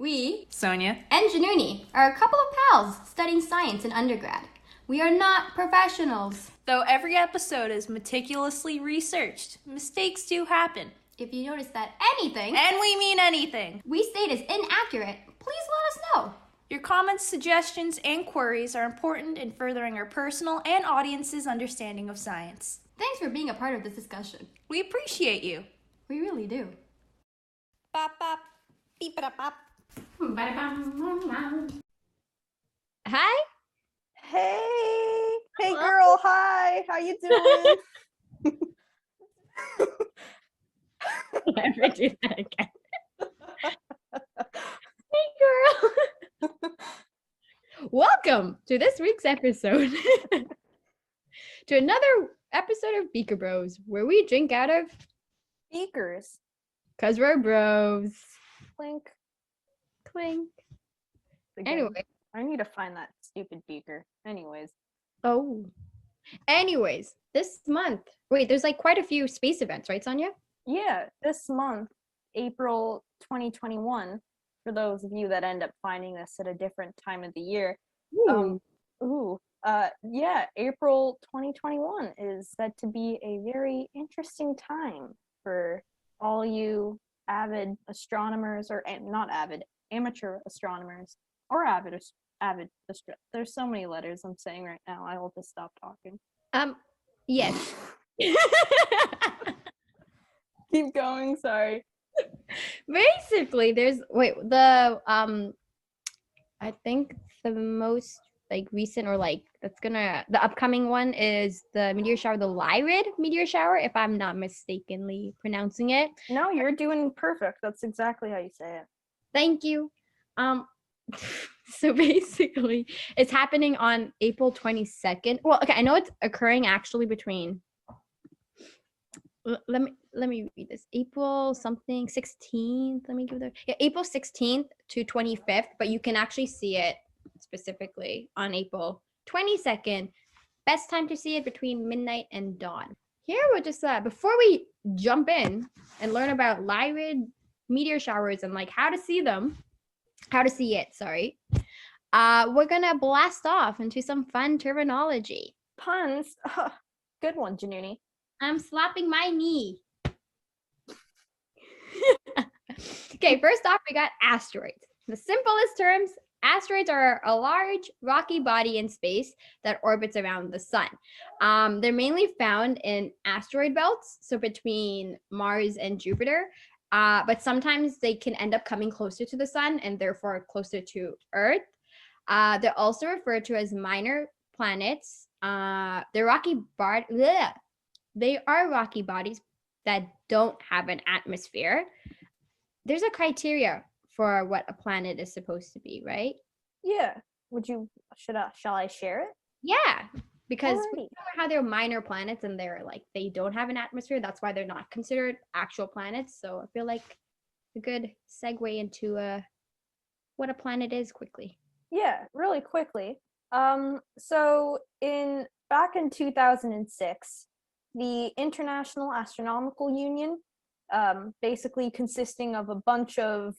We, Sohnia and Jaanuni, are a couple of pals studying science in undergrad. We are not professionals. Though every episode is meticulously researched, mistakes do happen. If you notice that anything, And we mean anything, we state is inaccurate, please let us know. your comments, suggestions, and queries are important in furthering our personal and audience's understanding of science. Thanks for being a part of this discussion. We appreciate you. We really do. Bop, bop, beep, bop, bop. Hi. Hey Hello. girl, hi. How you doing? Never do that again. Hey, girl. Welcome to this week's episode. To another episode of Beaker Bros, where we drink out of Beakers. because we're bros. Clink. Clink. Again. Anyway. I need to find that stupid beaker. Anyways. Anyways, this month. Wait, there's like quite a few space events, right, Sonia? Yeah, this month, April 2021, for those of you that end up finding this at a different time of the year. April 2021 is said to be a very interesting time for all you avid astronomers, or not avid, amateur astronomers, or there's so many letters I'm saying right now. I will just stop talking. Yes. Keep going, sorry. Basically, there's I think the most recent or the upcoming one is the meteor shower, the Lyrid meteor shower, if I'm not mistakenly pronouncing it. No, you're doing perfect. That's exactly how you say it. Thank you. So basically, it's happening on April 22nd. Well, okay, I know it's occurring actually between. Let me read this. April something 16th. Let me give it. Yeah, April 16th to 25th, but you can actually see it specifically on April 22nd. Best time to see it between midnight and dawn. Here we're just before we jump in and learn about Lyrid meteor showers and how to see it, sorry. We're gonna blast off into some fun terminology. Puns. Good one, Jaanuni. I'm slapping my knee. Okay, first off, we got asteroids. The simplest terms, asteroids are a large rocky body in space that orbits around the sun. They're mainly found in asteroid belts, so between Mars and Jupiter, but sometimes they can end up coming closer to the sun and therefore closer to Earth. They're also referred to as minor planets. They are rocky bodies that don't have an atmosphere. There's a criteria for what a planet is supposed to be, right? Yeah. Shall I share it? Yeah, because Alrighty. we know how they're minor planets and they don't have an atmosphere. That's why they're not considered actual planets. So I feel like a good segue into what a planet is quickly. Yeah, really quickly. So back in 2006, the International Astronomical Union, basically consisting of a bunch of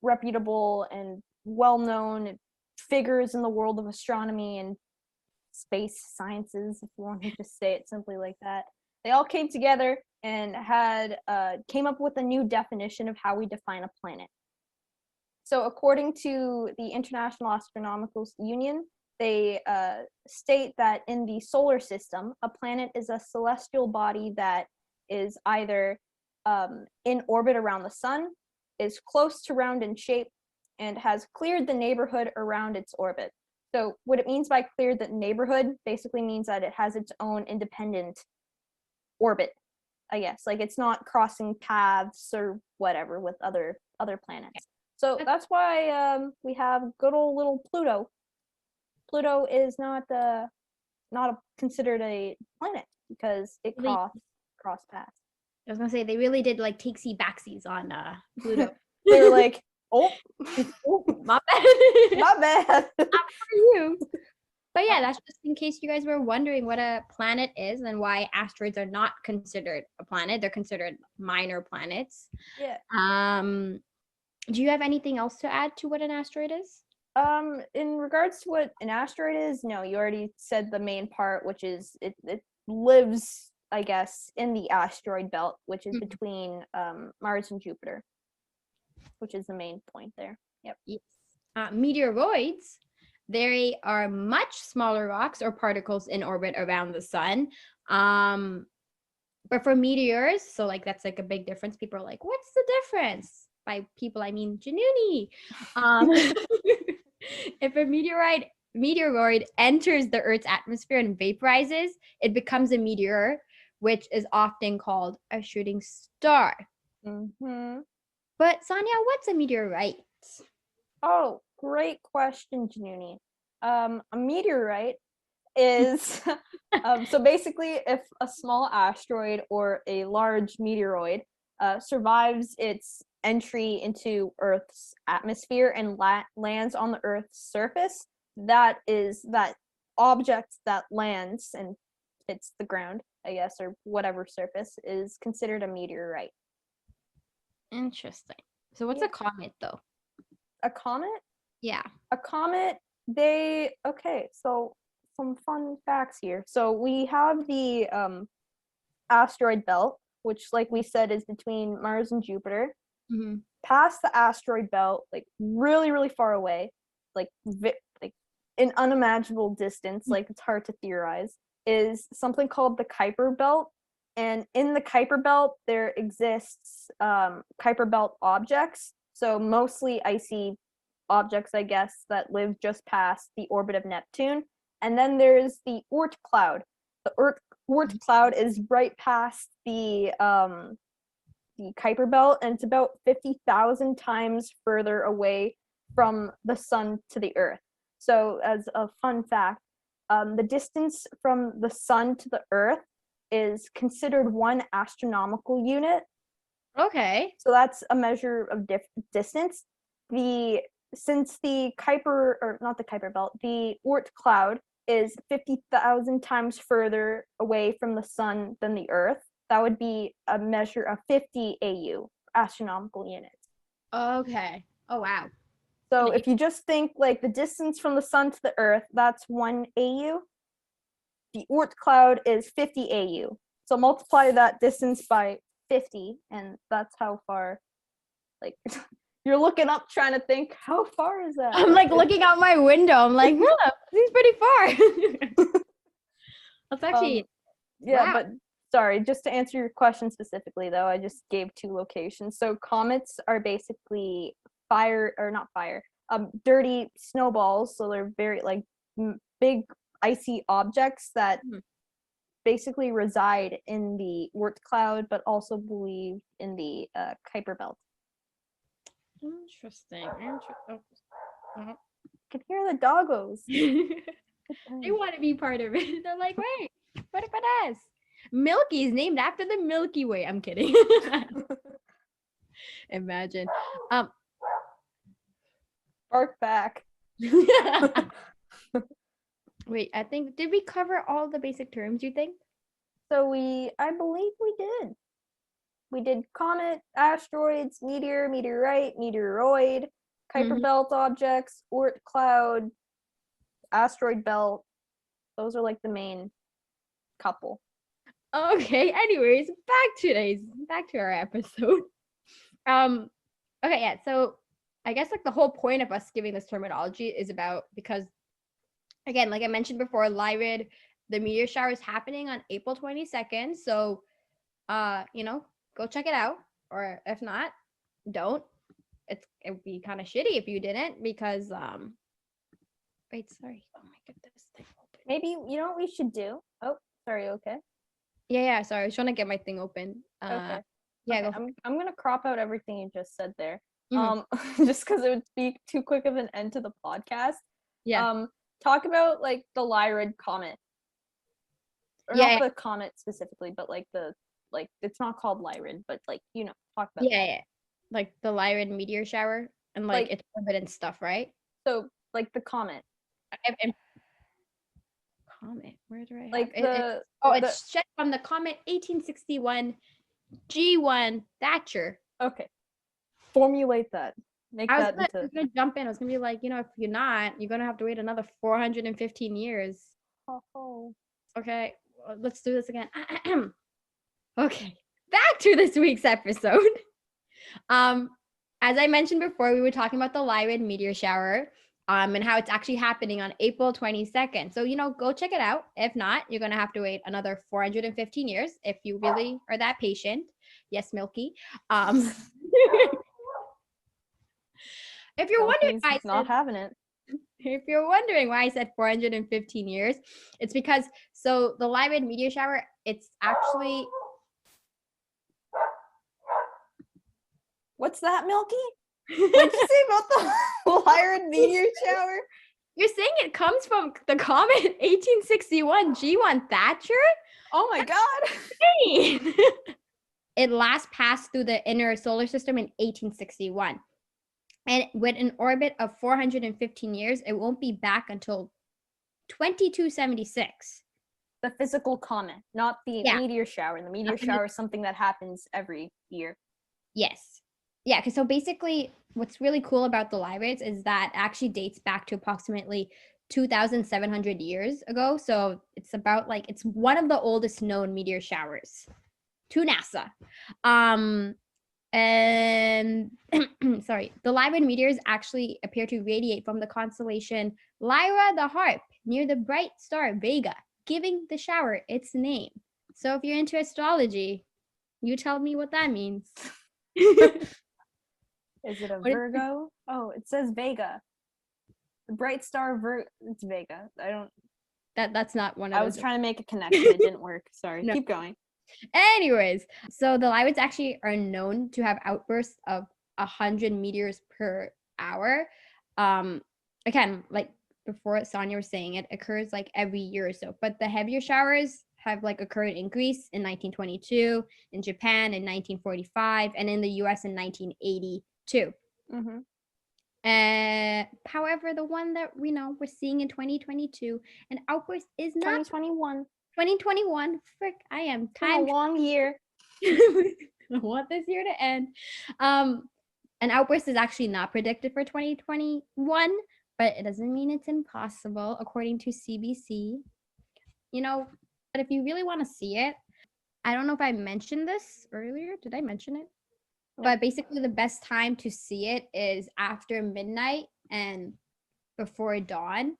reputable and well-known figures in the world of astronomy and space sciences, if you want to just say it simply like that, they all came together and came up with a new definition of how we define a planet. So according to the International Astronomical Union, they state that in the solar system, a planet is a celestial body that is either in orbit around the sun, is close to round in shape, and has cleared the neighborhood around its orbit. So what it means by cleared the neighborhood basically means that it has its own independent orbit, I guess. It's not crossing paths or whatever with other planets. So that's why we have good old little Pluto. Pluto is not considered a planet because it cross paths. I was gonna say they really did takesy backsies on Pluto. They were like, oh, My bad. not bad. Not for you. But yeah, that's just in case you guys were wondering what a planet is and why asteroids are not considered a planet. They're considered minor planets. Yeah. Do you have anything else to add to what an asteroid is? In regards to what an asteroid is, no, you already said the main part, which is it lives, I guess, in the asteroid belt, which is between Mars and Jupiter, which is the main point there. Yep. Yes. Meteoroids, they are much smaller rocks or particles in orbit around the sun. But for meteors, so like that's like a big difference. People are like, what's the difference? By people, I mean Jaanuni. If a meteoroid enters the Earth's atmosphere and vaporizes, it becomes a meteor, which is often called a shooting star. Mm-hmm. But Sonia, what's a meteorite? Oh, great question, Jaanuni. A meteorite is so basically if a small asteroid or a large meteoroid survives its entry into Earth's atmosphere and lands on the Earth's surface, that object that lands and hits the ground, I guess, or whatever surface, is considered a meteorite. Interesting. So what's a comet though? A comet? Yeah. A comet, so some fun facts here. So we have the asteroid belt, which, like we said, is between Mars and Jupiter. Mm-hmm. Past the asteroid belt, like really, really far away, like an unimaginable distance, like it's hard to theorize, is something called the Kuiper belt. And in the Kuiper belt, there exists Kuiper belt objects, so mostly icy objects, I guess, that live just past the orbit of Neptune. And then there's the Oort cloud. The Oort cloud is right past the Kuiper belt, and it's about 50,000 times further away from the sun to the Earth. So, as a fun fact, the distance from the sun to the Earth is considered one astronomical unit. Okay. So that's a measure of distance. Since the Kuiper, or not the Kuiper belt, the Oort cloud is 50,000 times further away from the sun than the Earth, that would be a measure of 50 AU, astronomical units. Okay. Oh, wow. So if you just think like the distance from the sun to the Earth, that's 1 AU. The Oort cloud is 50 AU. So multiply that distance by 50, and that's how far, like, you're looking up trying to think, how far is that? I'm like looking out my window. I'm like, seems pretty far. That's actually, yeah, wow. but sorry, just to answer your question specifically, though, I just gave 2 locations. So comets are basically dirty snowballs. So they're very like big icy objects that basically reside in the Oort cloud, but also believe in the Kuiper belt. Interesting. I can hear the doggos. They want to be part of it. They're like, wait, what about us? Milky is named after the Milky Way. I'm kidding. Imagine. Bark back. Wait, I think, did we cover all the basic terms, you think? So I believe we did. We did comet, asteroids, meteor, meteorite, meteoroid, Kuiper belt objects, Oort cloud, asteroid belt. Those are like the main couple. Okay, anyways, back to our episode. Okay, yeah, so I guess like the whole point of us giving this terminology is about, because again, like I mentioned before, Lyrid, the meteor shower is happening on April 22nd. So go check it out. Or if not, don't. It would be kind of shitty if you didn't, because wait, sorry. Oh my goodness. Maybe you know what we should do? Oh, sorry, okay. Yeah, sorry. I was trying to get my thing open. Okay. Yeah, okay, I'm gonna crop out everything you just said there. Mm-hmm. Just because it would be too quick of an end to the podcast. Yeah. Talk about like the Lyrid comet. Or not the comet specifically, but like it's not called Lyrid, but like, talk about that. Yeah. Like the Lyrid meteor shower and like its orbit and stuff, right? So like the comet. Comet. Where do I have like it? It's shed from the comet 1861 G1 Thatcher. Okay. Formulate that. Make I was that gonna, I into was gonna jump in. I was gonna be like, if you're not, you're gonna have to wait another 415 years. oh. Okay, let's do this again. Okay, back to this week's episode. As I mentioned before, we were talking about the Lyrid meteor shower, and how it's actually happening on April 22nd. So, go check it out. If not, you're gonna have to wait another 415 years if you really are that patient. Yes, Milky. If you're wondering Milky's why I not said, having it. if you're wondering why I said 415 years, it's because the Lyrid meteor shower, it's actually. What's that, Milky? What'd you say about the Lyrid meteor shower? You're saying it comes from the comet 1861 G1 Thatcher? Oh my god. It last passed through the inner solar system in 1861. And with an orbit of 415 years, it won't be back until 2276. The physical comet, not the Yeah. meteor shower. The meteor shower is something that happens every year. Yes. Yeah, because so basically what's really cool about the Lyrids is that it actually dates back to approximately 2,700 years ago. So it's about it's one of the oldest known meteor showers to NASA. And sorry, the Lyrid meteors actually appear to radiate from the constellation Lyra the Harp near the bright star Vega, giving the shower its name. So if you're into astrology, you tell me what that means. Is it a What is- Virgo? Oh, it says Vega. The bright star it's Vega. That's not one of I those. was trying to make a connection. It didn't work. Sorry. No. Keep going. Anyways, so the Lyrids actually are known to have outbursts of 100 meteors per hour. Again, like before Sohnia was saying, it occurs every year or so. But the heavier showers have occurred in Greece in 1922, in Japan in 1945, and in the US in 1982. However, the one that we're seeing in 2022, an outburst is not 2021. 2021. Frick, I am It's been a long year. I want this year to end. An outburst is actually not predicted for 2021, but it doesn't mean it's impossible, according to CBC. But if you really want to see it, I don't know if I mentioned this earlier. Did I mention it? No. But basically, the best time to see it is after midnight and before dawn.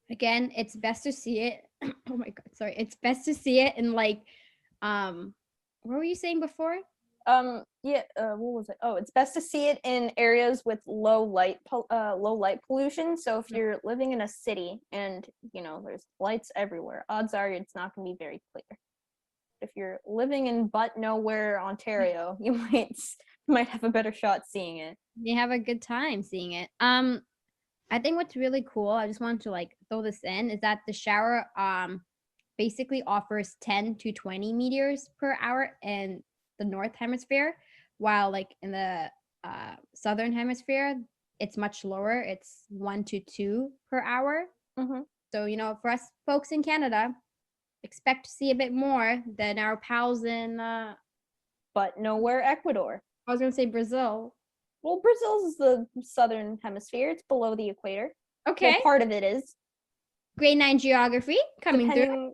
Again, it's best to see it. Oh my god, sorry. It's best to see it in what were you saying before? What was it? Oh, it's best to see it in areas with low light pollution. So if you're living in a city and there's lights everywhere, odds are it's not going to be very clear. If you're living in butt nowhere, Ontario, you might have a better shot seeing it. You have a good time seeing it. I think what's really cool, I just wanted to throw this in, is that the shower basically offers 10 to 20 meteors per hour in the north hemisphere, while in the southern hemisphere it's much lower. It's 1 to 2 per hour. So for us folks in Canada, expect to see a bit more than our pals in but nowhere Ecuador. I was gonna say Brazil. Well, Brazil's the southern hemisphere. It's below the equator. Okay. Well, part of it is. Grade 9 geography coming through.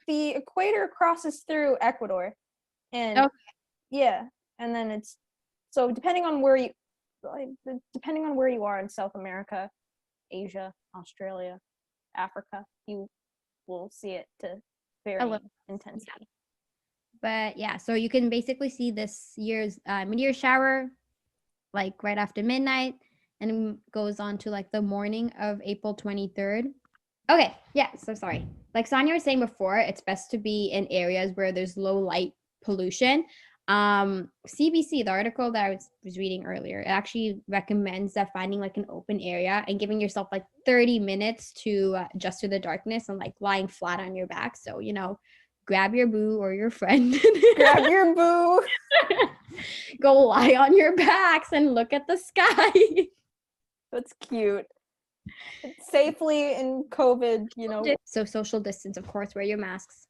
The equator crosses through Ecuador. And okay. Yeah. And then it's so depending on where you are in South America, Asia, Australia, Africa, you will see it to varying intensity. Yeah. But yeah, so you can basically see this year's meteor shower right after midnight, and goes on to the morning of April 23rd. Okay, yeah, so sorry. Like Sohnia was saying before, it's best to be in areas where there's low light pollution. CBC, the article that I was reading earlier, it actually recommends that finding an open area and giving yourself 30 minutes to adjust to the darkness and lying flat on your back. So, grab your boo or your friend. Grab your boo. Go lie on your backs and look at the sky. That's cute. Safely in COVID, So social distance, of course, wear your masks.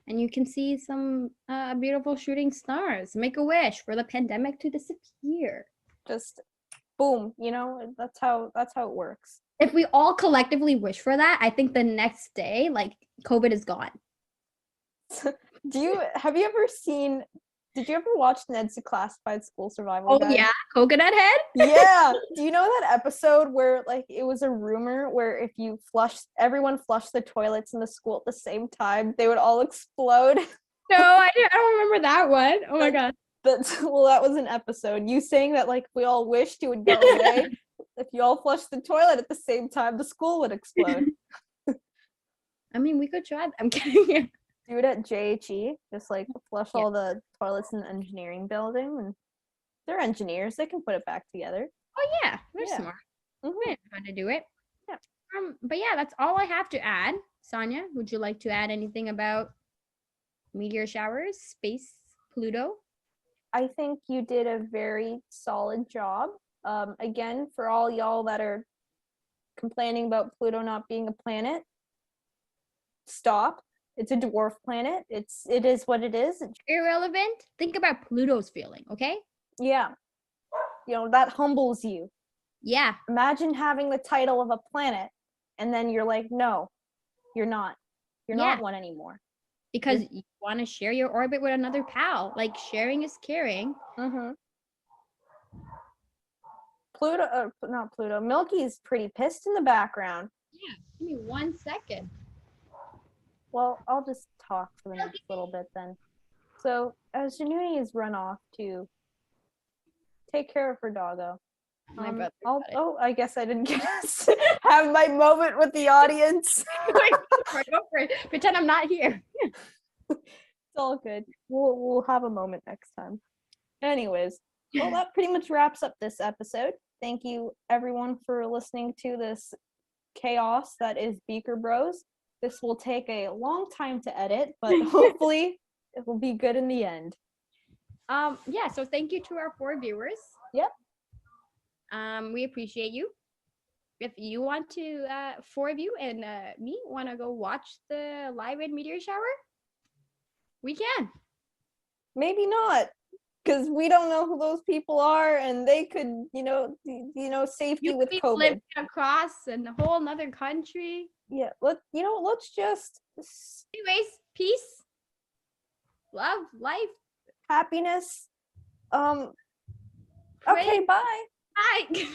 And you can see some beautiful shooting stars. Make a wish for the pandemic to disappear. just boom, that's how it works. If we all collectively wish for that, I think the next day, like, COVID is gone. Did you ever watch Ned's Declassified School Survival Oh Guide? yeah, coconut head. Yeah. Do you know that episode where like it was a rumor where if you everyone flushed the toilets in the school at the same time, they would all explode? No, I don't remember that one. Oh my god. That was an episode. You saying that like we all wished it would go away. If you all flushed the toilet at the same time, the school would explode. I mean, we could try. I'm kidding. Do it at JHE. Just like flush all the toilets in the engineering building, and they're engineers. They can put it back together. Oh yeah, they're Yeah. smart. Mhm. They know how to do it. Yeah. But yeah, that's all I have to add. Sonia, would you like to add anything about meteor showers, space, Pluto? I think you did a very solid job. Again, for all y'all that are complaining about Pluto not being a planet, stop. It's a dwarf planet. It is what it is. Irrelevant. Think about Pluto's feeling, okay? Yeah. That humbles you. Yeah. Imagine having the title of a planet and then you're like, no, you're not. You're not one anymore. Because you want to share your orbit with another pal. Like, sharing is caring. Mm-hmm. Not Pluto. Milky is pretty pissed in the background. Yeah. Give me 1 second. Well, I'll just talk for the next little bit then. So, as Jaanuni has run off to take care of her doggo, I guess I didn't get to have my moment with the audience. Go for it. Pretend I'm not here. It's all good. We'll have a moment next time. Anyways, well, that pretty much wraps up this episode. Thank you, everyone, for listening to this chaos that is Beaker Bros. This will take a long time to edit, but hopefully it will be good in the end. Yeah, so thank you to our 4 viewers. Yep. We appreciate you. If you want to, 4 of you and me want to go watch the Lyrid meteor shower, we can. Maybe not, because we don't know who those people are, and they could, safety You with could be COVID. living across in a whole nother country. Yeah, let's just Anyways, peace, love, life, happiness. pray. Okay, bye. Bye.